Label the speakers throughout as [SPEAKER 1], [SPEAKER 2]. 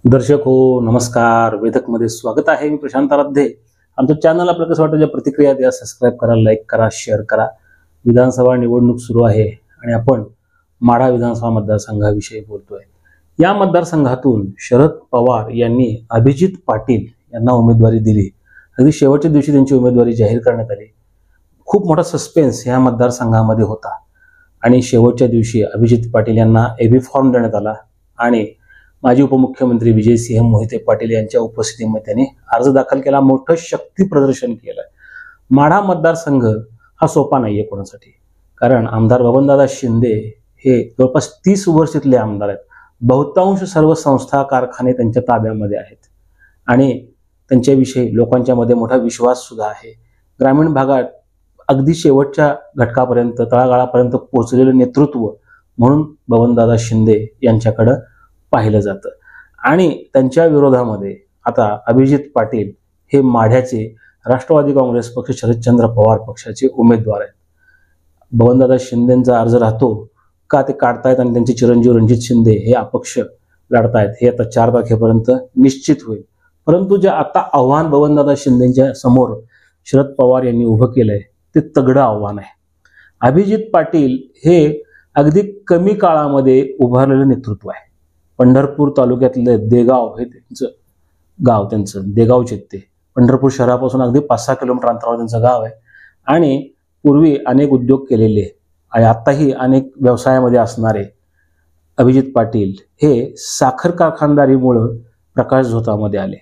[SPEAKER 1] दर्शक हो नमस्कार. वेधकमध्ये स्वागत आहे. मी प्रशांत आराध्य. आमचं चॅनल आपल्याला कसं वाटतं, ज्या प्रतिक्रिया द्या, सबस्क्राईब करा, लाईक करा, शेअर करा. विधानसभा निवडणूक सुरू आहे आणि आपण माढा विधानसभा मतदारसंघाविषयी बोलतोय. या मतदारसंघातून शरद पवार यांनी अभिजित पाटील यांना उमेदवारी दिली. अगदी शेवटच्या दिवशी त्यांची उमेदवारी जाहीर करण्यात आली. खूप मोठा सस्पेन्स या मतदारसंघामध्ये होता आणि शेवटच्या दिवशी अभिजित पाटील यांना एबी फॉर्म देण्यात आला आणि माजी उपमुख्यमंत्री विजयसिंह मोहिते पाटील यांच्या उपस्थितीमध्ये त्यांनी अर्ज दाखल केला. मोठं शक्ती प्रदर्शन केलं. माढा मतदारसंघ हा सोपा नाहीये कोणासाठी, कारण आमदार बबनदादा शिंदे हे जवळपास 30 वर्ष तिथले आमदार आहेत. बहुतांश सर्व संस्था कारखाने त्यांच्या ताब्यामध्ये आहेत आणि त्यांच्याविषयी लोकांच्या मध्ये मोठा विश्वास सुद्धा आहे. ग्रामीण भागात अगदी शेवटच्या घटकापर्यंत, तळागाळापर्यंत पोहोचलेलं नेतृत्व म्हणून बबनदादा शिंदे यांच्याकडे पाहिलं जातं आणि त्यांच्या विरोधामध्ये आता अभिजित पाटील हे माढ्याचे राष्ट्रवादी काँग्रेस पक्ष शरदचंद्र पवार पक्षाचे उमेदवार आहेत. बबनदादा शिंदेचा अर्ज राहतो का ते काढतायत आणि त्यांचे चिरंजीव रणजित शिंदे हे अपक्ष लढतायत हे आता 4 तारखेपर्यंत निश्चित होईल. परंतु जे आता आव्हान बबनदादा शिंदेच्या समोर शरद पवार यांनी उभं केलंय ते तगडं आव्हान आहे. अभिजित पाटील हे अगदी कमी काळामध्ये उभारलेलं नेतृत्व आहे. पंढरपूर तालुक्यातले देगाव हे त्यांचं गाव, त्यांचं देगावचे ते पंढरपूर शहरापासून अगदी 5-6 किलोमीटर अंतरावर त्यांचं गाव आहे आणि पूर्वी अनेक उद्योग केलेले आणि आताही अनेक व्यवसायामध्ये असणारे अभिजित पाटील हे साखर कारखानदारीमुळं प्रकाश झोतामध्ये आले.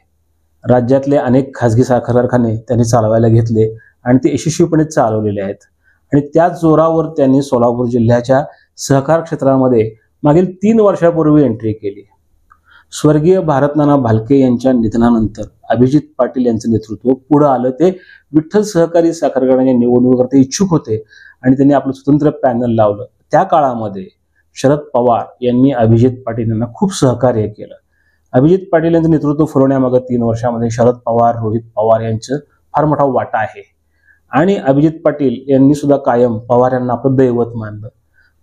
[SPEAKER 1] राज्यातले अनेक खाजगी साखर कारखाने त्यांनी चालवायला घेतले आणि ते यशस्वीपणे चालवलेले आहेत आणि त्याच जोरावर त्यांनी सोलापूर जिल्ह्याच्या सहकार क्षेत्रामध्ये मागील 3 वर्षापूर्वी एंट्री केली. स्वर्गीय भारतनाना भालके यांच्या निधनानंतर अभिजित पाटील यांचं नेतृत्व पुढे आलं. ते विठ्ठल सहकारी साखर कारखान्याच्या निवडणुकीकरता इच्छुक होते आणि त्यांनी आपलं स्वतंत्र पॅनल लावलं. त्या काळामध्ये शरद पवार यांनी अभिजित पाटील यांना खूप सहकार्य केलं. अभिजित पाटील यांचं नेतृत्व फुलवण्यामागे 3 वर्षामध्ये शरद पवार, रोहित पवार यांचं फार मोठा वाटा आहे आणि अभिजित पाटील यांनी सुद्धा कायम पवार यांना आपलं दैवत मानलं.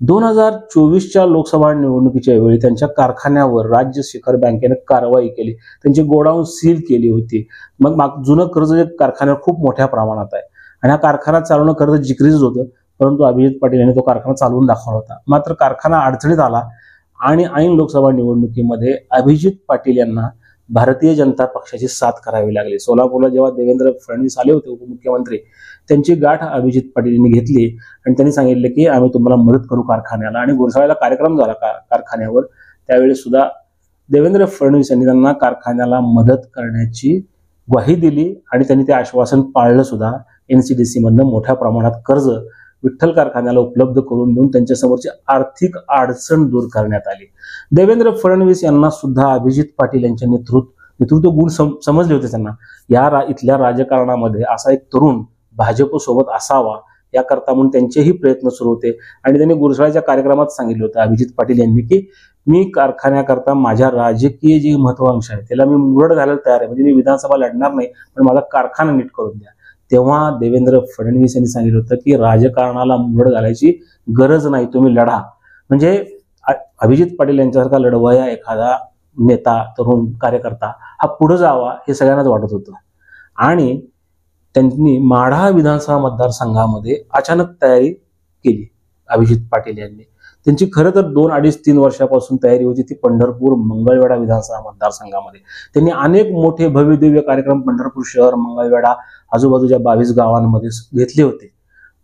[SPEAKER 1] 2024च्या लोकसभा निवडणुकीच्या वेळी त्यांच्या कारखान्यावर राज्य शिखर बँकेने कारवाई केली. त्यांची गोडाऊन सील केली होती. मग जुनं कर्ज कारखान्यावर खूप मोठ्या प्रमाणात आहे आणि हा कारखाना चालवणं कर्ज जिकरीच होतं. परंतु अभिजित पाटील यांनी तो कारखाना चालवून दाखवला होता. मात्र कारखाना अडचणीत आला आणि ऐन लोकसभा निवडणुकीमध्ये अभिजित पाटील यांना भारतीय जनता पक्षाची साथ करावी लागली. सोलापूरला जेव्हा देवेंद्र फडणवीस आले होते उपमुख्यमंत्री, त्यांची गाठ अभिजित पाटील यांनी घेतली आणि त्यांनी सांगितले की आम्ही तुम्हाला मदत करू कारखान्याला. आणि गुरसाळ्याला कार्यक्रम झाला कारखान्यावर. त्यावेळी सुद्धा देवेंद्र फडणवीस यांनी त्यांना कारखान्याला मदत करण्याची ग्वाही दिली आणि त्यांनी ते आश्वासन पाळलं सुद्धा. NCDC मधनं मोठ्या प्रमाणात कर्ज विठ्ठल कारखान्याला उपलब्ध करून देऊन त्यांच्या समोरची आर्थिक अडचण दूर करण्यात आली. देवेंद्र फडणवीस यांना सुद्धा अभिजित पाटील यांच्या नेतृत्व गुण समजले होते. त्यांना इथल्या राजकारणामध्ये असा एक तरुण भाजप सोबत असावा याकरता म्हणून त्यांचेही प्रयत्न सुरू होते आणि त्यांनी गुरसाळ्याच्या कार्यक्रमात सांगितलं होतं अभिजित पाटील यांनी की मी कारखान्याकरता माझ्या राजकीय जी महत्वाकांक्षा आहे त्याला मी मुरड घालायला तयार आहे. म्हणजे मी विधानसभा लढणार नाही, पण माझा कारखाना नीट करून द्या. तेव्हा देवेंद्र फडणवीस यांनी सांगितलं होतं की राजकारणाला मुरड घालायची गरज नाही, तुम्ही लढा. म्हणजे अभिजित पाटील यांच्यासारखा लढवया एखादा नेता, तरुण कार्यकर्ता हा पुढे जावा हे सगळ्यांनाच वाटत होतं. आणि त्यांनी माढा विधानसभा मतदारसंघामध्ये अचानक तयारी केली अभिजित पाटील यांनी. त्यांची खरं तर 2-2.5-3 वर्षापासून तयारी होती ती पंढरपूर मंगळवेढा विधानसभा मतदारसंघामध्ये. त्यांनी अनेक मोठे भव्यदिव्य कार्यक्रम पंढरपूर शहर, मंगळवेढा, आजूबाजूच्या 22 गावांमध्ये घेतले होते.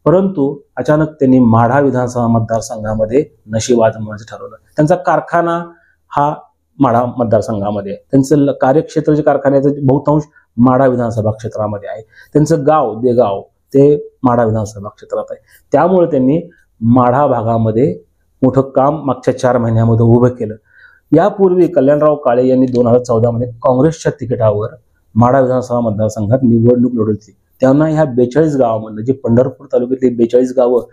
[SPEAKER 1] परंतु अचानक त्यांनी माढा विधानसभा मतदारसंघामध्ये नशीब आजमावायचं ठरवलं. त्यांचा कारखाना हा माढा मतदारसंघामध्ये आहे. त्यांचं कार्यक्षेत्र जे कारखान्याचं बहुतांश माढा विधानसभा क्षेत्रामध्ये आहे. त्यांचं गाव देगाव ते माढा विधानसभा क्षेत्रात आहे. त्यामुळे त्यांनी माढा भागामध्ये मोठं काम मागच्या 4 महिन्यामध्ये उभं केलं. यापूर्वी कल्याणराव काळे यांनी 2014 मध्ये काँग्रेसच्या तिकिटावर माढा विधानसभा मतदारसंघात निवडणूक लढवली. त्यांना ह्या 42 गावांमधलं जे पंढरपूर तालुक्यातली 42 गावं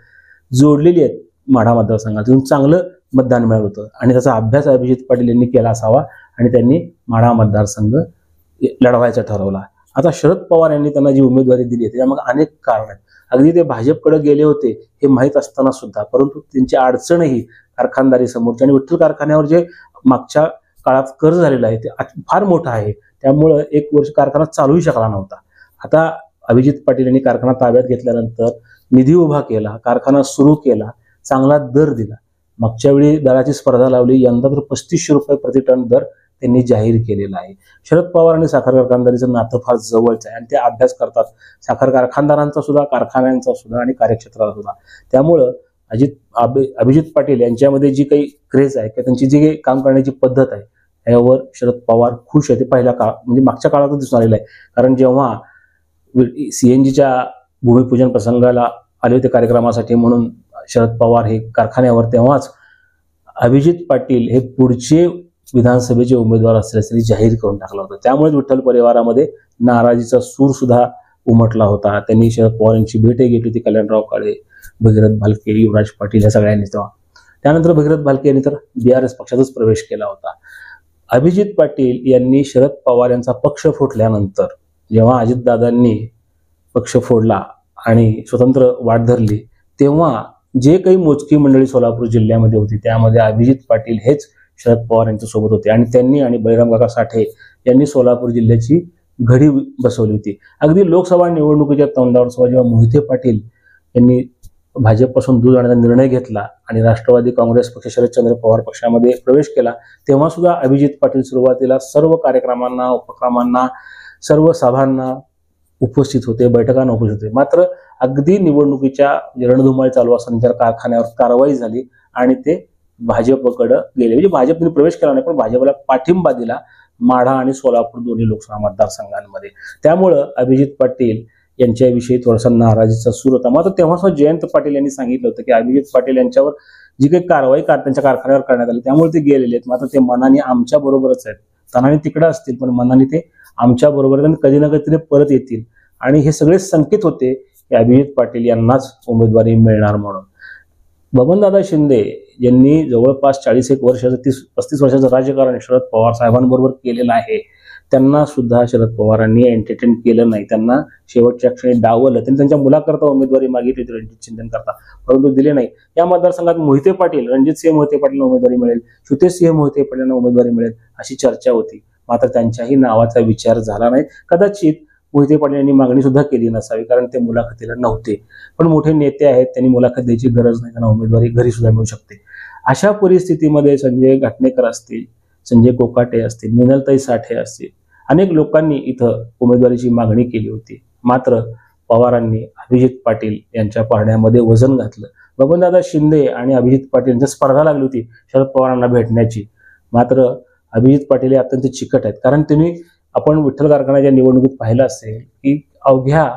[SPEAKER 1] जोडलेली आहेत माढा मतदारसंघातून चांगलं मतदान मिळालं होतं आणि त्याचा अभ्यास अभिजित पाटील यांनी केला असावा आणि त्यांनी माढा मतदारसंघ लढवायचा ठरवला. आता शरद पवार यांनी त्यांना जी उमेदवारी दिली त्याच्यामागे अनेक कारण आहेत. अगदी ते भाजपकडे गेले होते हे माहीत असताना सुद्धा, परंतु त्यांची अडचणही कारखानदारी समोरची आणि विठ्ठल कारखान्यावर जे मागच्या काळात कर्ज झालेलं आहे ते फार मोठं आहे, त्यामुळं 1 वर्ष कारखाना चालूही शकला नव्हता. आता अभिजित पाटील यांनी कारखाना ताब्यात घेतल्यानंतर निधी उभा केला, कारखाना सुरू केला, चांगला दर दिला. मागच्या वेळी दराची स्पर्धा लावली, यंदा तर 3500 रुपये प्रति टन दर त्यांनी जाहीर केलेला आहे. शरद पवार आणि साखर कारखानदारीचं नातं फार जवळचं आहे आणि ते अभ्यास करतात साखर कारखानदारांचा सुद्धा, कारखान्यांचा सुद्धा आणि कार्यक्षेत्राचा सुद्धा. त्यामुळं अभिजित पाटील यांच्यामध्ये जी काही क्रेज आहे किंवा त्यांची जी काही काम करण्याची पद्धत आहे यावर शरद पवार खुश आहे. ते पहिला काळ म्हणजे मागच्या काळातच दिसून आलेलं आहे. कारण जेव्हा CNGच्या भूमिपूजन प्रसंगाला आले होते कार्यक्रमासाठी म्हणून शरद पवार हे कारखान्यावर, तेव्हाच अभिजित पाटील हे पुढचे विधानसभेचे उमेदवार असल्याचे जाहीर करून टाकला होता. त्यामुळे विठ्ठल परिवारामध्ये नाराजीचा सूर सुद्धा उमटला होता. त्यांनी शरद पवार यांची भेटही घेतली होती, कल्याणराव काळे, भगीरथ भालके, युवराज पाटील या सगळ्यांनी. तेव्हा त्यानंतर भगीरथ भालके यांनी तर BRS पक्षातच प्रवेश केला होता. अभिजित पाटील यांनी शरद पवार यांचा पक्ष फुटल्यानंतर जेव्हा अजितदादांनी पक्ष फोडला आणि स्वतंत्र वाट धरली, तेव्हा जे काही मोजकी मंडळी सोलापूर जिल्ह्यामध्ये होती त्यामध्ये अभिजित पाटील हेच शरद पवार यांच्या सोबत होते आणि त्यांनी आणि बळीराम काका साठे यांनी सोलापूर जिल्ह्याची घडी बसवली होती. अगदी लोकसभा निवडणुकीच्या तोंडावर जेव्हा मोहिते पाटील यांनी भाजपपासून दूर जाण्याचा निर्णय घेतला आणि राष्ट्रवादी काँग्रेस पक्ष शरदचंद्र पवार पक्षामध्ये प्रवेश केला, तेव्हा सुद्धा अभिजित पाटील सुरुवातीला सर्व कार्यक्रमांना, उपक्रमांना, सर्व सभांना उपस्थित होते, बैठकांना उपस्थित होते. मात्र अगदी निवडणुकीच्या रणधुमाळी चालू असताना त्यांच्या कारखान्यावर कारवाई झाली आणि ते भाजपकडे गेले. म्हणजे भाजपने प्रवेश केला नाही, पण भाजपला पाठिंबा दिला माढा आणि सोलापूर दोन्ही लोकसभा मतदारसंघांमध्ये. त्यामुळं अभिजित पाटील यांच्याविषयी थोडासा नाराजीचा सूर होता. मात्र तेव्हा जयंत पाटील यांनी सांगितलं होतं की अभिजित पाटील यांच्यावर जी काही कारवाई त्यांच्या कारखान्यावर करण्यात आली त्यामुळे ते गेलेले आहेत, मात्र ते मनाने आमच्या बरोबरच आहेत. तनाने तिकडे असतील पण मनाने ते आमच्या बरोबर आहेत आणि कधी ना कधी ते परत येतील. आणि हे सगळे संकेत होते की अभिजित पाटील यांनाच उमेदवारी मिळणार म्हणून. बबनदादा शिंदे यांनी जवळपास 40 वर्षाचं 35 वर्षाचं राजकारण शरद पवार साहेबांबरोबर केलेलं आहे. त्यांना सुद्धा शरद पवारांनी एंटरटेन केलं नाही, त्यांना शेवटच्या क्षणी डावललं. त्यांनी त्यांच्या मुलाकरता उमेदवारी मागितली होती रणजित शिंदेकरता, परंतु दिले नाही. या मतदारसंघात मोहिते पाटील, रणजितसिंह मोहिते पाटील उमेदवारी मिळेल, श्रुतेसिंह मोहिते पाटील उमेदवारी मिळेल अशी चर्चा होती, मात्र त्यांच्याही नावाचा विचार झाला नाही. कदाचित मोहिते पाटील यांनी मागणी सुद्धा केली नसावी, कारण ते मुलाखतीला नव्हते. पण मोठे नेते आहेत, त्यांनी मुलाखत द्यायची गरज नाही, त्यांना उमेदवारी घरी सुद्धा मिळू शकते. अशा परिस्थितीमध्ये संजय घाटणेकर असतील, संजय कोकाटे असतील, मिनलताई साठे असतील, अनेक लोकांनी इथं उमेदवारीची मागणी केली होती. मात्र पवारांनी अभिजित पाटील यांच्या पारड्यामध्ये वजन घातलं. बबनदादा शिंदे आणि अभिजित पाटील यांची स्पर्धा लागली होती शरद पवारांना भेटण्याची. मात्र अभिजित पाटील हे अत्यंत चिकट आहेत, कारण त्यांनी आपण विठ्ठल कारखान्याच्या निवडणुकीत पाहिलं असेल की अवघ्या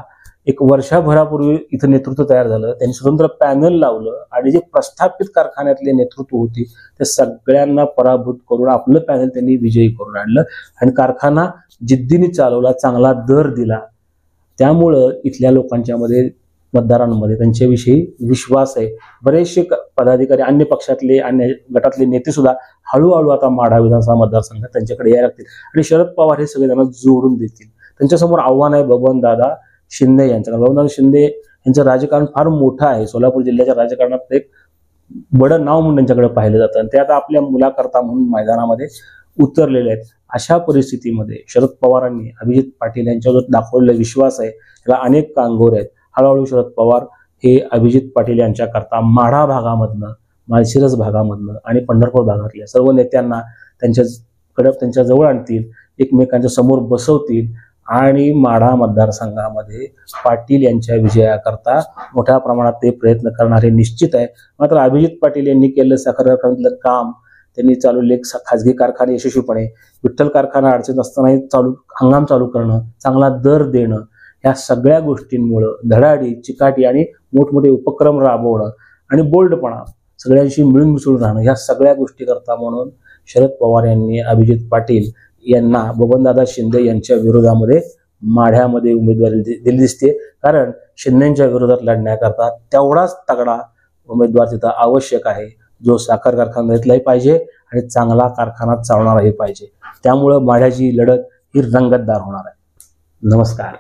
[SPEAKER 1] 1 वर्षभरापूर्वी इथं नेतृत्व तयार झालं. त्यांनी स्वतंत्र पॅनल लावलं आणि जे प्रस्थापित कारखान्यातले नेतृत्व होती त्या सगळ्यांना पराभूत करून आपलं पॅनल त्यांनी विजयी करून आणलं आणि कारखाना जिद्दीने चालवला, चांगला दर दिला. त्यामुळं इथल्या लोकांच्या मध्ये, मतदारांमध्ये त्यांच्याविषयी विश्वास आहे. बरेचसे पदाधिकारी, अन्य पक्षातले, अन्य गटातले नेते सुद्धा हळूहळू आता माढा विधानसभा मतदारसंघात त्यांच्याकडे यायला लागतील आणि शरद पवार हे सगळे त्यांना जोडून देतील. त्यांच्यासमोर आव्हान आहे बबनदादा शिंदे यांचं. बबनदादा शिंदे यांचं राजकारण फार मोठं आहे. सोलापूर जिल्ह्याच्या राजकारणात एक बडं नाव म्हणून त्यांच्याकडे पाहिलं जातं आणि ते आता आपल्या मुलाकरता म्हणून मैदानामध्ये उतरलेले आहेत. अशा परिस्थितीमध्ये शरद पवारांनी अभिजित पाटील यांच्यावर दाखवलेला विश्वास आहे, त्याला अनेक कांगोरे आहेत. हळूहळू शरद पवार हे अभिजित पाटील यांच्याकरता माढा भागामधनं, माळशिरस भागामधनं आणि पंढरपूर भागातल्या सर्व नेत्यांना त्यांच्या जवळ आणतील, एकमेकांच्या समोर बसवतील आणि माढा मतदारसंघामध्ये पाटील यांच्या विजयाकरता मोठ्या प्रमाणात ते प्रयत्न करणारे निश्चित आहे. मात्र अभिजित पाटील यांनी केलेलं साखर कारखान्यातलं काम, त्यांनी चालवले खाजगी कारखाने यशस्वीपणे, विठ्ठल कारखाना अडचणीत असतानाही हंगाम चालू करणं, चांगला दर देणं, या सगळ्या गोष्टींमुळं धडाडी, चिकाटी आणि मोठमोठे उपक्रम राबवणं आणि बोल्डपणा, सगळ्यांशी मिळून मिसळून राहणं, ह्या सगळ्या गोष्टी करता म्हणून शरद पवार यांनी अभिजित पाटील यांना बबनदादा शिंदे यांच्या विरोधामध्ये माढ्यामध्ये उमेदवारी दिली दिसते. कारण शिंदेच्या विरोधात लढण्याकरता तेवढाच तगडा उमेदवार तिथं आवश्यक आहे, जो साखर कारखान्यातलाही पाहिजे आणि चांगला कारखाना चालवणाराही पाहिजे. त्यामुळं माढ्याची लढत ही रंगतदार होणार आहे. नमस्कार.